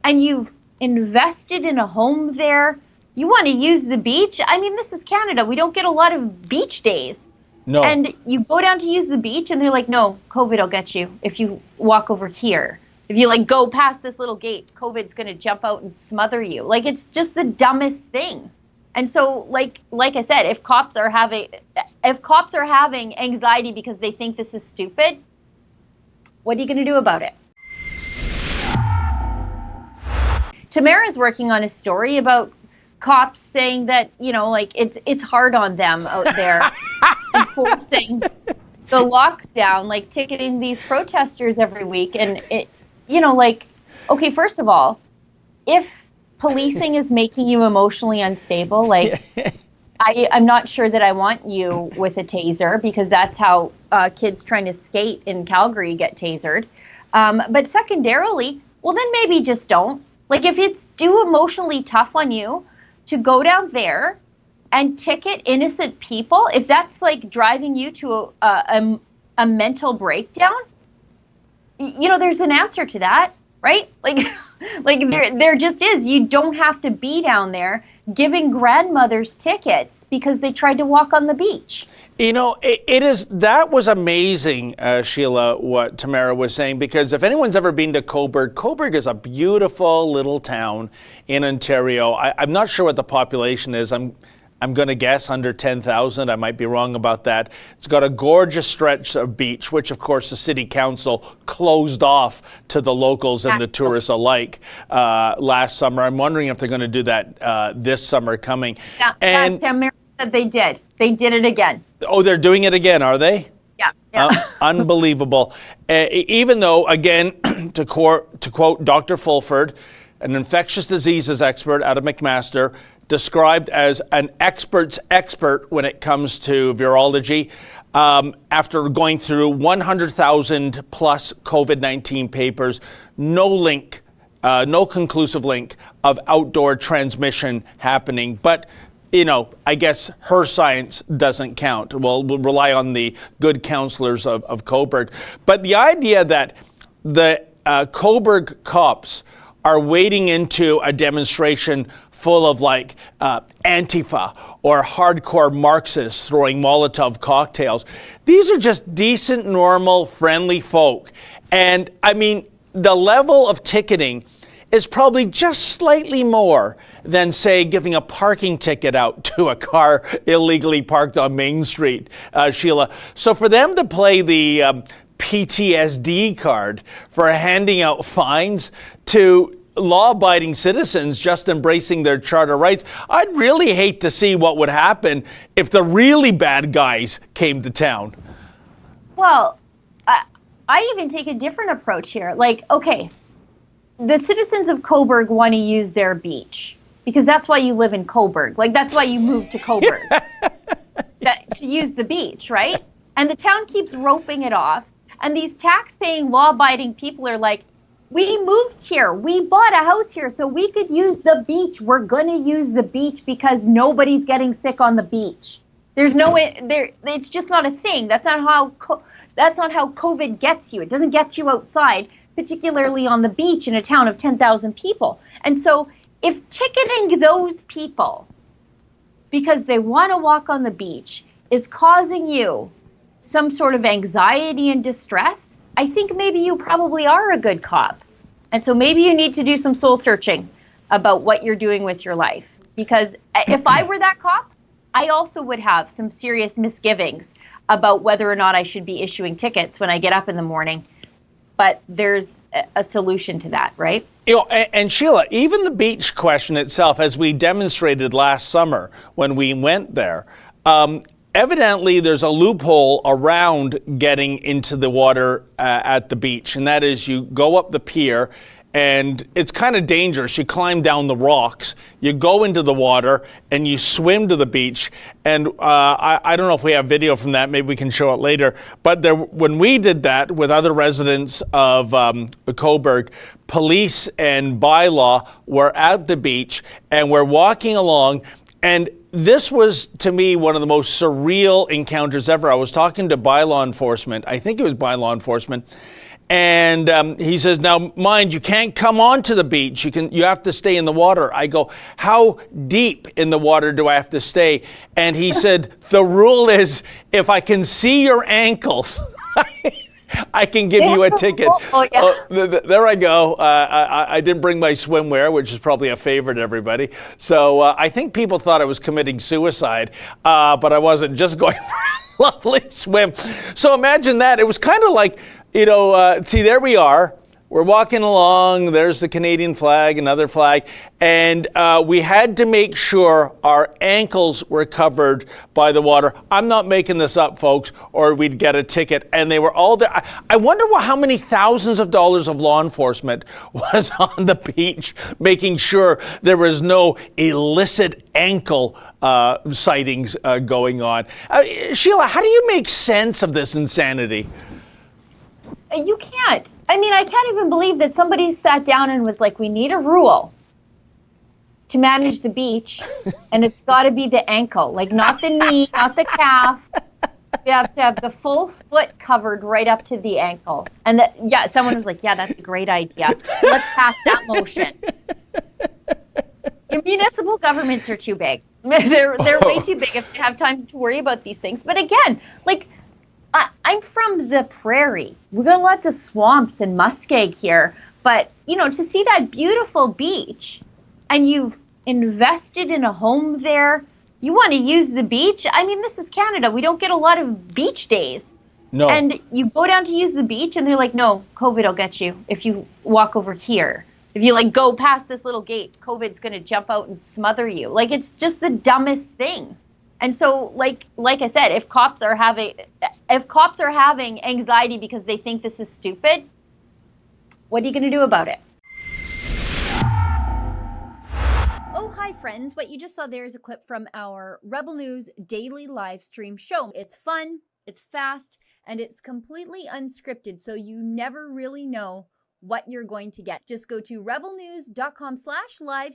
and you've invested in a home there, you want to use the beach. I mean, this is Canada. We don't get a lot of beach days. No. And you go down to use the beach and they're like, no, COVID will get you if you walk over here. If you like go past this little gate, COVID's going to jump out and smother you. Like, it's just the dumbest thing. And so, like I said, if cops are having anxiety because they think this is stupid, what are you going to do about it? Tamara's working on a story about cops saying that, like it's hard on them out there enforcing the lockdown, like ticketing these protesters every week. And it, okay, first of all, if policing is making you emotionally unstable, like I'm not sure that I want you with a taser, because that's how kids trying to skate in Calgary get tasered. But secondarily, well, then maybe just don't. Like, if it's too emotionally tough on you to go down there and ticket innocent people, if that's like driving you to a mental breakdown, there's an answer to that, right? Like there just is. You don't have to be down there giving grandmothers tickets because they tried to walk on the beach. That was amazing, Sheila, what Tamara was saying, because if anyone's ever been to Cobourg is a beautiful little town in Ontario. I'm not sure what the population is. I'm going to guess under 10,000. I might be wrong about that. It's got a gorgeous stretch of beach, which of course the city council closed off to the locals and the tourists alike last summer. I'm wondering if they're going to do that this summer coming. And Tamara said they did. They did it again. Oh, they're doing it again, are they? Yeah. Unbelievable. Even though, again, to quote Dr. Fulford, an infectious diseases expert out of McMaster, described as an expert's expert when it comes to virology, after going through 100,000 plus COVID-19 papers, no conclusive link of outdoor transmission happening. But I guess her science doesn't count. We'll rely on the good counselors of Cobourg. But the idea that the Cobourg cops are wading into a demonstration full of like Antifa or hardcore Marxists throwing Molotov cocktails, these are just decent, normal, friendly folk. And I mean, the level of ticketing is probably just slightly more than, say, giving a parking ticket out to a car illegally parked on Main Street, Sheila. So for them to play the PTSD card for handing out fines to law-abiding citizens just embracing their charter rights, I'd really hate to see what would happen if the really bad guys came to town. Well, I even take a different approach here. Like, okay, the citizens of Cobourg want to use their beach because that's why you live in Cobourg. Like, that's why you moved to Cobourg, to use the beach, right? And the town keeps roping it off. And these tax-paying, law-abiding people are like, we moved here. We bought a house here so we could use the beach. We're going to use the beach because nobody's getting sick on the beach. There's no way there. It's just not a thing. That's not how COVID gets you. It doesn't get you outside, particularly on the beach in a town of 10,000 people. And so if ticketing those people because they want to walk on the beach is causing you some sort of anxiety and distress, I think maybe you probably are a good cop. And so maybe you need to do some soul searching about what you're doing with your life. Because if I were that cop, I also would have some serious misgivings about whether or not I should be issuing tickets when I get up in the morning. But there's a solution to that, right? And Sheila, even the beach question itself, as we demonstrated last summer when we went there, evidently there's a loophole around getting into the water at the beach, and that is you go up the pier, and it's kind of dangerous. You climb down the rocks, you go into the water, and you swim to the beach. And I don't know if we have video from that. Maybe we can show it later. But when we did that with other residents of Cobourg, police and bylaw were at the beach, and we're walking along, and this was, to me, one of the most surreal encounters ever. I was talking to bylaw enforcement. I think it was bylaw enforcement. And he says, now, mind, you can't come onto the beach. You have to stay in the water. I go, how deep in the water do I have to stay? And he said, the rule is if I can see your ankles, I can give you a ticket. Oh, yeah. There I go. I didn't bring my swimwear, which is probably a favorite, everybody. So I think people thought I was committing suicide, but I wasn't, just going for a lovely swim. So imagine that. It was kind of like, see, there we are. We're walking along. There's the Canadian flag, another flag. And we had to make sure our ankles were covered by the water. I'm not making this up, folks, or we'd get a ticket. And they were all there. I wonder how many thousands of dollars of law enforcement was on the beach making sure there was no illicit ankle sightings going on. Sheila, how do you make sense of this insanity? You can't. I mean, I can't even believe that somebody sat down and was like, we need a rule to manage the beach, and it's got to be the ankle, like not the knee, not the calf. You have to have the full foot covered right up to the ankle. And someone was like, yeah, that's a great idea. Let's pass that motion. Municipal governments are too big. They're way too big if they have time to worry about these things. But again, like, I'm from the prairie. We got lots of swamps and muskeg here. But, to see that beautiful beach and you've invested in a home there, you want to use the beach. I mean, this is Canada. We don't get a lot of beach days. No. And you go down to use the beach and they're like, no, COVID will get you if you walk over here. If you go past this little gate, COVID's going to jump out and smother you. Like, it's just the dumbest thing. And so, like I said, if cops are having anxiety because they think this is stupid, what are you going to do about it? Oh, hi friends. What you just saw there is a clip from our Rebel News daily live stream show. It's fun, it's fast, and it's completely unscripted, so you never really know what you're going to get. Just go to rebelnews.com/livestream